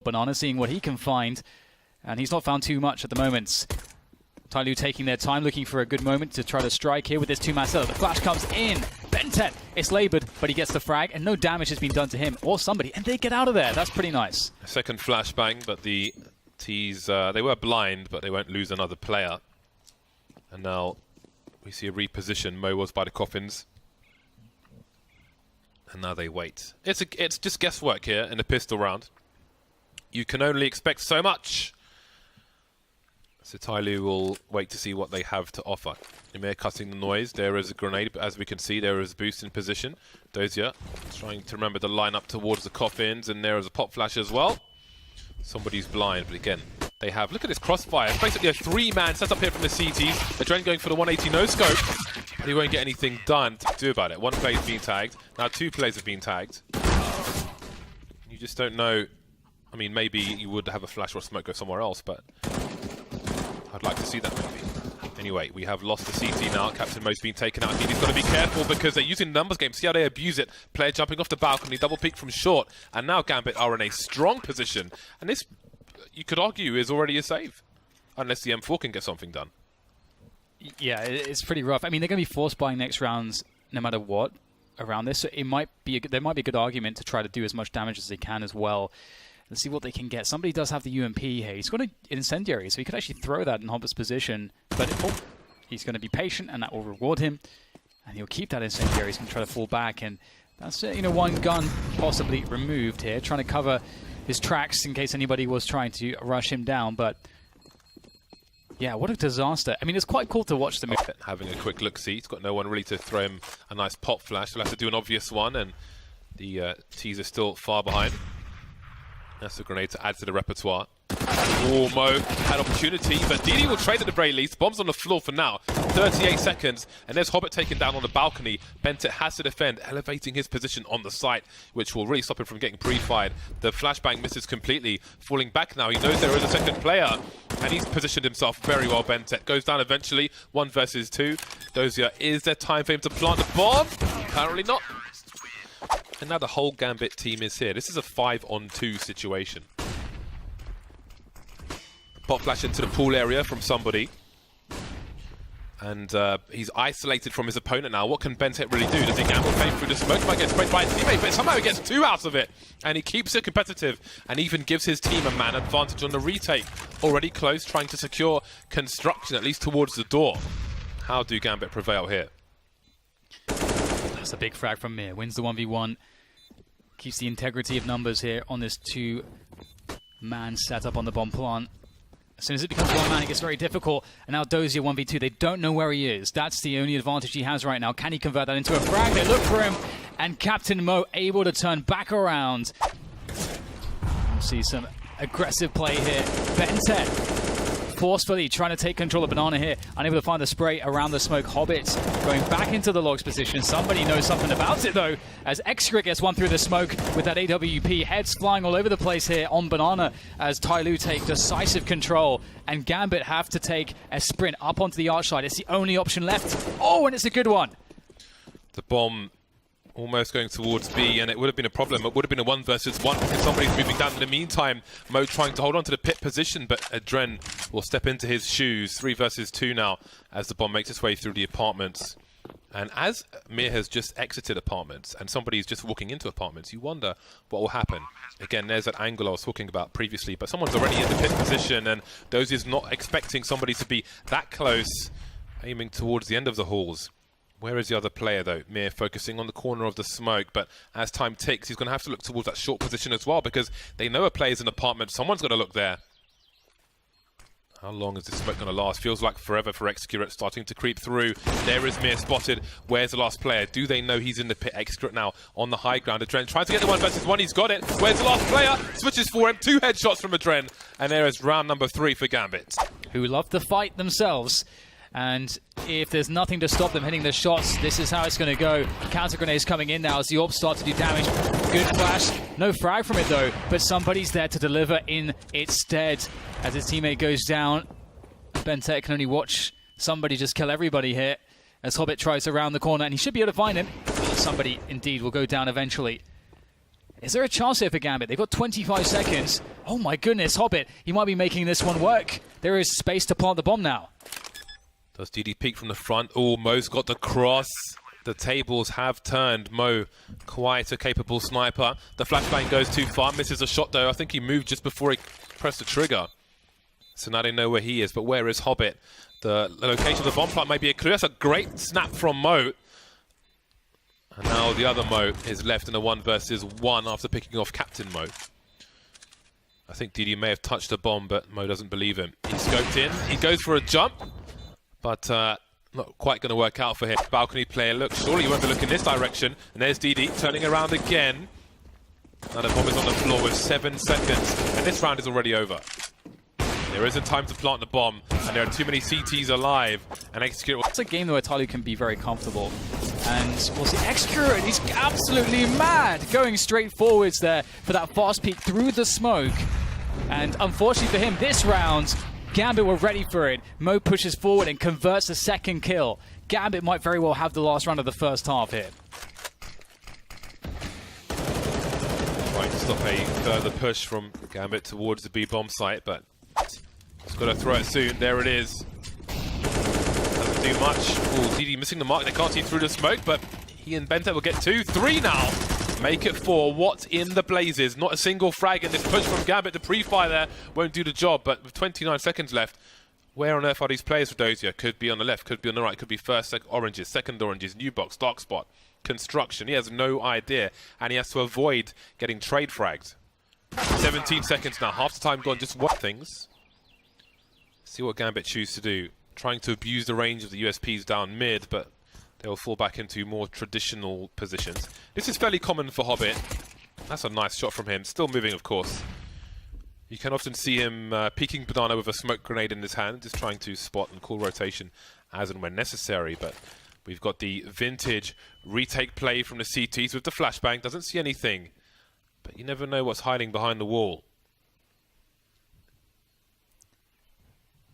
Banana seeing what he can find, and he's not found too much at the moment. Tyloo taking their time, looking for a good moment to try to strike here with this two-man setup. The flash comes in. Bentet, it's labored, but he gets the frag, and no damage has been done to him or somebody, and they get out of there. That's pretty nice. A second flashbang, but the T's, they were blind, but they won't lose another player. And now we see a reposition. Mo was by the coffins. And now they wait. It's just guesswork here in the pistol round. You can only expect so much. So Tyloo will wait to see what they have to offer. Ymir cutting the noise. There is a grenade, but as we can see, there is a boost in position. Dozia trying to remember the line up towards the coffins, and there is a pop flash as well. Somebody's blind, but again, they have... Look at this crossfire. It's basically a three-man setup here from the CTs. Adren going for the 180 no-scope, but he won't get anything done to do about it. One player's been tagged. Now two players have been tagged. You just don't know... I mean, maybe you would have a flash or a smoke go somewhere else, but... I'd like to see that maybe. Anyway, we have lost the CT now. Captain Mo's been taken out. He's got to be careful because they're using numbers game. See how they abuse it. Player jumping off the balcony, double peek from short. And now Gambit are in a strong position. And this, you could argue, is already a save. Unless the M4 can get something done. Yeah, it's pretty rough. I mean, they're going to be force buying next rounds no matter what around this. So it might be there might be a good argument to try to do as much damage as they can as well. Let's see what they can get. Somebody does have the UMP here. He's got an incendiary, so he could actually throw that in Hobbit's position. But he's going to be patient, and that will reward him. And he'll keep that incendiary. He's going to try to fall back, and that's one gun possibly removed here, trying to cover his tracks in case anybody was trying to rush him down. But yeah, what a disaster. I mean, it's quite cool to watch them. Having a quick look-see. He's got no one really to throw him a nice pop flash. He'll have to do an obvious one, and the T's are still far behind. That's a grenade to add to the repertoire. Oh, Mo had opportunity, but DD will trade at the very least. Bombs on the floor for now. 38 seconds, and there's Hobbit taken down on the balcony. Bentet has to defend, elevating his position on the site, which will really stop him from getting pre-fired. The flashbang misses completely, falling back now. He knows there is a second player, and he's positioned himself very well. Bentet goes down eventually, 1 versus 2. Dozia, is there time for him to plant the bomb? Apparently not. And now the whole Gambit team is here. This is a 5-on-2 situation. Pop flash into the pool area from somebody. And he's isolated from his opponent now. What can Bentet really do? Does he gamble fame through the smoke? He might get sprayed by his teammate, but somehow he gets 2 out of it. And he keeps it competitive and even gives his team a man advantage on the retake. Already close, trying to secure construction, at least towards the door. How do Gambit prevail here? That's a big frag from Mir. Wins the 1v1. Keeps the integrity of numbers here on this 2-man setup on the bomb plant. As soon as it becomes 1 man, it gets very difficult. And now Dozia 1v2. They don't know where he is. That's the only advantage he has right now. Can he convert that into a frag? They look for him. And Captain Mo able to turn back around. We'll see some aggressive play here. Bentet forcefully trying to take control of Banana here. Unable to find the spray around the smoke. Hobbit going back into the logs position. Somebody knows something about it though, as Xgrit gets one through the smoke with that AWP. Heads flying all over the place here on Banana as Tyloo take decisive control, and Gambit have to take a sprint up onto the arch side. It's the only option left. Oh, and it's a good one. The bomb almost going towards B, and it would have been a problem. It would have been a 1 versus 1 because somebody's moving down. In the meantime, Mo trying to hold on to the pit position, but Adren will step into his shoes. 3 versus 2 now as the bomb makes its way through the apartments. And as Mir has just exited apartments and somebody's just walking into apartments, you wonder what will happen. Again, there's that angle I was talking about previously, but someone's already in the pit position, and Dozier's not expecting somebody to be that close, aiming towards the end of the halls. Where is the other player, though? Mir focusing on the corner of the smoke, but as time ticks, he's going to have to look towards that short position as well, because they know a player's in an apartment. Someone's got to look there. How long is this smoke going to last? Feels like forever for Xgrit, starting to creep through. There is Mir spotted. Where's the last player? Do they know he's in the pit? Xgrit now on the high ground. Adren tries to get the 1 versus 1. He's got it. Where's the last player? Switches for him. 2 headshots from Adren. And there is round number 3 for Gambit, who love to fight themselves. And if there's nothing to stop them hitting the shots, this is how it's going to go. Counter grenades coming in now as the AWPs start to do damage. Good flash. No frag from it though, but somebody's there to deliver in its stead as his teammate goes down. Bentet can only watch somebody just kill everybody here as Hobbit tries around the corner, and he should be able to find him. Somebody indeed will go down eventually. Is there a chance here for Gambit? They've got 25 seconds. Oh my goodness, Hobbit. He might be making this one work. There is space to plant the bomb now. Does DD peek from the front? Oh, Mo's got the cross. The tables have turned. Mo, quite a capable sniper. The flashbang goes too far, misses a shot though. I think he moved just before he pressed the trigger. So now they know where he is, but where is Hobbit? The location of the bomb plant may be a clue. That's a great snap from Mo. And now the other Mo is left in a 1 versus 1 after picking off Captain Mo. I think DD may have touched the bomb, but Mo doesn't believe him. He's scoped in. He goes for a jump, but not quite going to work out for him. Balcony player, look, surely you won't be looking this direction. And there's DD turning around again. Now the bomb is on the floor with 7 seconds, and this round is already over. There isn't time to plant the bomb, and there are too many CTs alive, and Execute. It's a game where Tyloo can be very comfortable. And we'll see Execute, he's absolutely mad, going straight forwards there for that fast peek through the smoke. And unfortunately for him, this round, Gambit were ready for it. Mo pushes forward and converts the second kill. Gambit might very well have the last round of the first half here. Trying to stop a further push from Gambit towards the B-bomb site, but he's got to throw it soon. There it is. Doesn't do much. Oh, DD missing the mark. They can't see through the smoke, but he and Benta will get 2, 3 now. Make it 4. What's in the blazes? Not a single frag in this push from Gambit. The pre-fire there won't do the job, but with 29 seconds left, where on earth are these players for Dozier? Could be on the left, could be on the right, could be first, oranges, second oranges, new box, dark spot, construction. He has no idea, and he has to avoid getting trade fragged. 17 seconds now, half the time gone, just what things. See what Gambit choose to do. Trying to abuse the range of the USPs down mid, but they will fall back into more traditional positions. This is fairly common for Hobbit. That's a nice shot from him. Still moving, of course. You can often see him peeking banana with a smoke grenade in his hand, just trying to spot and call rotation as and when necessary. But we've got the vintage retake play from the CTs with the flashbang. Doesn't see anything, but you never know what's hiding behind the wall.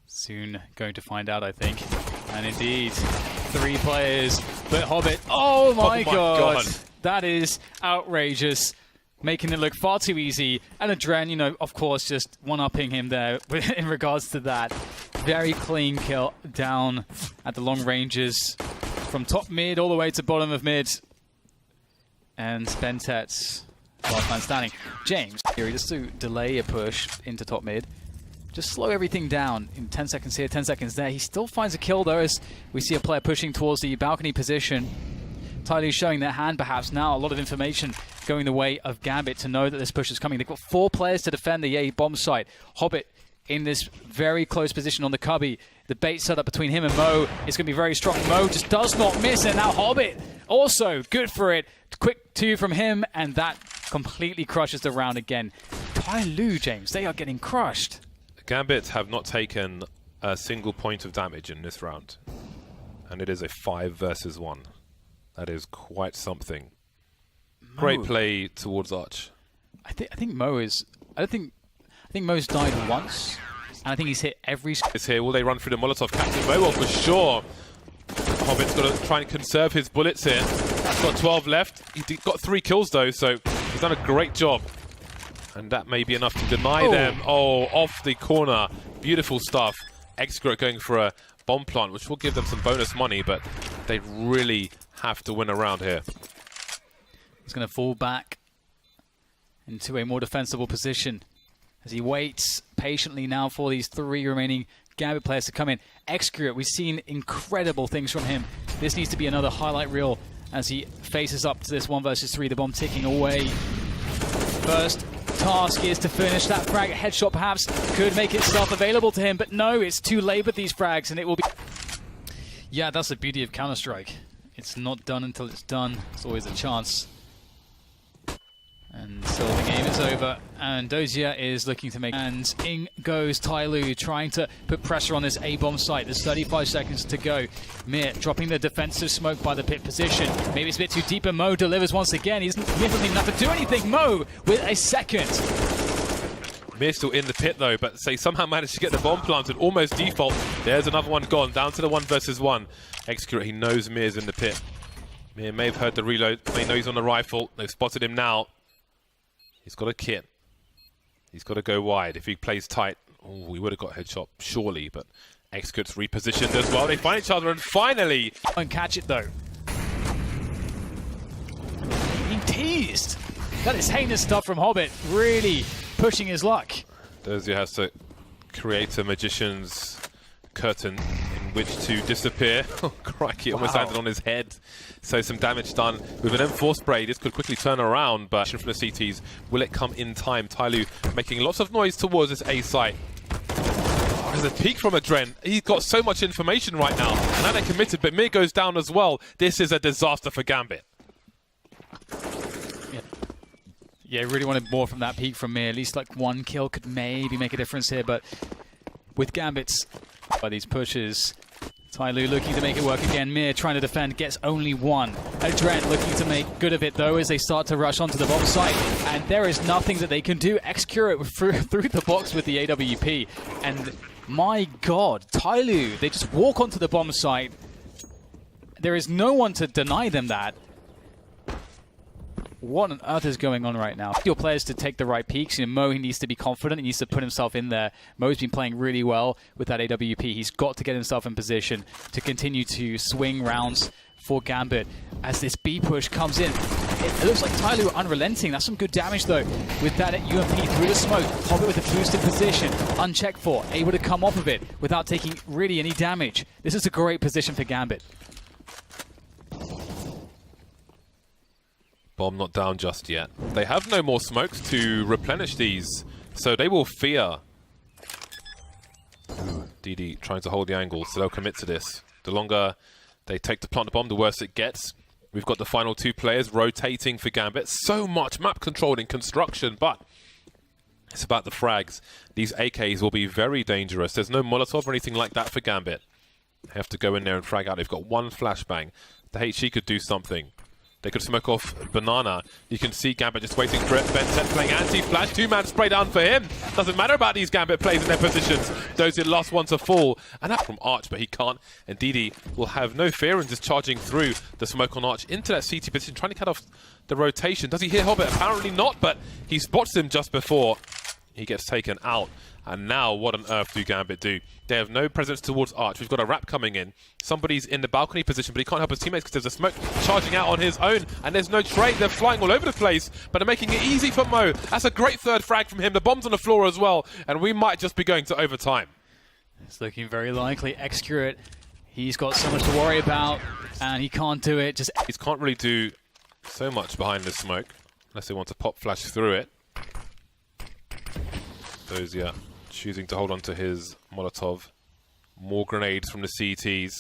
Soon going to find out, I think. And indeed, 3 players, but Hobbit, oh my god. That is outrageous. Making it look far too easy. And Adren, you know, of course, just one-upping him there in regards to that. Very clean kill down at the long ranges from top mid all the way to bottom of mid. And Bentet's last man standing. James, here, just to delay a push into top mid. Just slow everything down in 10 seconds here, 10 seconds there. He still finds a kill though as we see a player pushing towards the balcony position. Tyloo showing their hand perhaps now. A lot of information going the way of Gambit to know that this push is coming. They've got 4 players to defend the A bomb site. Hobbit in this very close position on the cubby. The bait set up between him and Mo is going to be very strong. Mo just does not miss, and now Hobbit also good for it. Quick 2 from him, and that completely crushes the round again. Tyloo, James, they are getting crushed. Gambit have not taken a single point of damage in this round, and it is a 5 versus 1. That is quite something. Mo. Great play towards Arch. I think Mo is. I think Mo's died once, and I think he's hit every. It's here. Will they run through the Molotov? Captain Mo, well, for sure. Hobbit's got to try and conserve his bullets here. He's got 12 left. He got 3 kills though, so he's done a great job. And that may be enough to deny them. Oh, off the corner. Beautiful stuff. Execute going for a bomb plant, which will give them some bonus money, but they really have to win a round here. He's going to fall back into a more defensible position as he waits patiently now for these 3 remaining Gambit players to come in. Execute, we've seen incredible things from him. This needs to be another highlight reel as he faces up to this 1 versus 3, the bomb ticking away. First task is to finish that frag. Headshot perhaps could make itself available to him, but no, it's too late with these frags, and it will be... Yeah, that's the beauty of Counter-Strike. It's not done until it's done. It's always a chance. And so the game is over, and Dozier is looking to make... And in goes Tyloo, trying to put pressure on this A-bomb site. There's 35 seconds to go. Mir dropping the defensive smoke by the pit position. Maybe it's a bit too deep, and Mo delivers once again. He doesn't even have to do anything. Mo with a second. Mir still in the pit though, but they somehow managed to get the bomb planted. Almost default. There's another one gone. Down to the 1 versus 1. Execute, he knows Mir's in the pit. Mir may have heard the reload. They know he's on the rifle. They've spotted him now. He's got a kit. He's got to go wide. If he plays tight, oh, he would have got a headshot, surely, but X-Gut's repositioned as well. They find each other, and finally... Won't catch it, though. Being teased. That is heinous stuff from Hobbit, really pushing his luck. DXRacer has to create a magician's curtain in which to disappear. Oh, crikey, almost landed on his head. So some damage done with an M4 spray. This could quickly turn around, but from the CTs, will it come in time? Tyloo making lots of noise towards this A site. Oh, there's a peek from Adren. He's got so much information right now. And now they're committed, but Mir goes down as well. This is a disaster for Gambit. Yeah, really wanted more from that peak from Mir. At least like one kill could maybe make a difference here, but with Gambit's by these pushes, Tyloo looking to make it work again. Mir trying to defend, gets only one. Adren looking to make good of it though as they start to rush onto the bomb site, and there is nothing that they can do. X-Curate through the box with the AWP, and my god, Tyloo, they just walk onto the bomb site. There is no one to deny them that. What on earth is going on right now? Your players to take the right peaks. You know, Mo, he needs to be confident. He needs to put himself in there. Mo's been playing really well with that AWP. He's got to get himself in position to continue to swing rounds for Gambit as this B push comes in. It looks like Tyloo unrelenting. That's some good damage though with that UMP through the smoke. Hobbit with a boosted position, unchecked for, able to come off of it without taking really any damage. This is a great position for Gambit. Bomb not down just yet. They have no more smokes to replenish these, so they will fear. DD trying to hold the angle, so they'll commit to this. The longer they take to plant the bomb, the worse it gets. We've got the final two players rotating for Gambit. So much map control in construction, but it's about the frags. These AKs will be very dangerous. There's no Molotov or anything like that for Gambit. They have to go in there and frag out. They've got one flashbang. The HE could do something. They could smoke off Banana. You can see Gambit just waiting for it. Benset playing anti-flash. Two-man spray down for him. Doesn't matter about these Gambit plays in their positions. Those are the last one to fall. And that from Arch, but he can't. And DD will have no fear in just charging through the smoke on Arch into that CT position, trying to cut off the rotation. Does he hit Hobbit? Apparently not, but he spots him just before he gets taken out. And now, what on earth do Gambit do? They have no presence towards Arch. We've got a wrap coming in. Somebody's in the balcony position, but he can't help his teammates because there's a smoke charging out on his own, and there's no trade. They're flying all over the place, but they're making it easy for Mo. That's a great third frag from him. The bomb's on the floor as well, and we might just be going to overtime. It's looking very likely. X-Curate, he's got so much to worry about, and he can't do it. He can't really do so much behind the smoke, unless they want to pop flash through it. DXRacer choosing to hold on to his Molotov. More grenades from the CTs.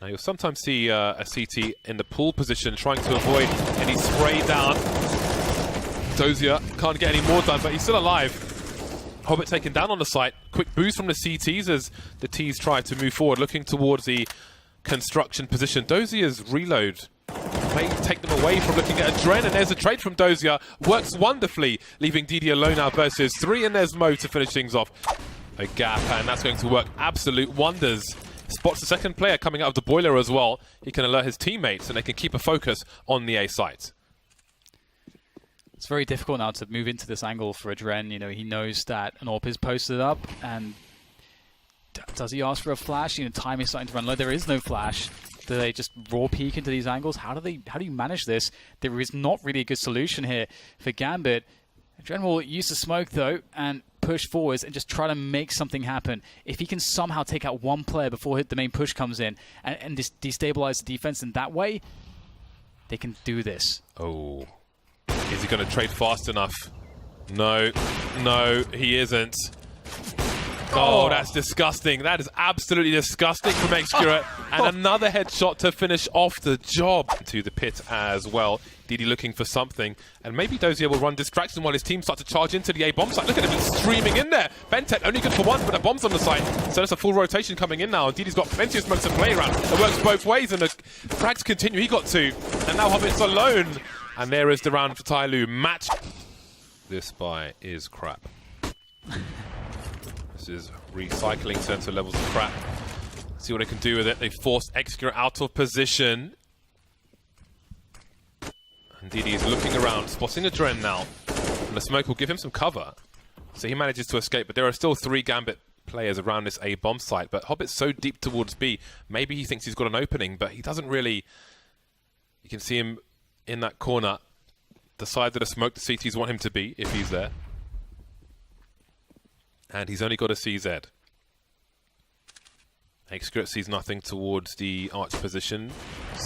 Now you'll sometimes see a CT in the pull position trying to avoid any spray down. DXRacer can't get any more done, but he's still alive. Hobbit taken down on the site. Quick boost from the CTs as the Ts try to move forward, looking towards the construction position. DXRacer's reload may take them away from looking at Adren, and there's a trade from DXRacer. Works wonderfully, leaving DD alone now versus 3, and there's Mo to finish things off. A gap, and that's going to work absolute wonders. Spots the second player coming out of the boiler as well. He can alert his teammates, and they can keep a focus on the A site. It's very difficult now to move into this angle for Adren. You know, he knows that an AWP is posted up, and does he ask for a flash? You know, time is starting to run low. There is no flash. Do they just raw peek into these angles? How do you manage this? There is not really a good solution here for Gambit. Adren will use the smoke though and push forwards and just try to make something happen. If he can somehow take out one player before the main push comes in and destabilize the defense in that way, they can do this. Oh, is he going to trade fast enough? No, no, he isn't. Oh, that's disgusting. That is absolutely disgusting from X-Curate. And another headshot to finish off the job. To the pit as well. DD looking for something. And maybe DXRacer will run distraction while his team start to charge into the A bomb site. Look at him streaming in there. Bentet only good for one, but the bomb's on the site. So there's a full rotation coming in now. And DD's got plenty of smokes to play around. It works both ways, and the frags continue. He got 2. And now Hobbit's alone. And there is the round for Tyloo. Match. This buy is crap. This is recycling center levels of crap. See what they can do with it. They forced X-Curate out of position. Indeed, he's looking around, spotting a Dren now. And the smoke will give him some cover. So he manages to escape, but there are still 3 Gambit players around this A bomb site. But Hobbit's so deep towards B, maybe he thinks he's got an opening, but he doesn't really. You can see him in that corner, the side that the smoke the CTs want him to be, if he's there. And he's only got a CZ. Xscript sees nothing towards the arch position.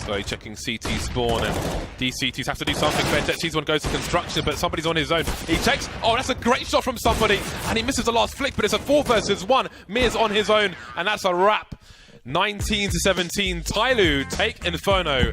So checking CT spawn, and these CTs have to do something. Sees one goes to construction, but somebody's on his own. He checks. Oh, that's a great shot from somebody, and he misses the last flick, but it's a 4 versus 1. Mir's on his own, and that's a wrap. 19-17. Tyloo take Inferno.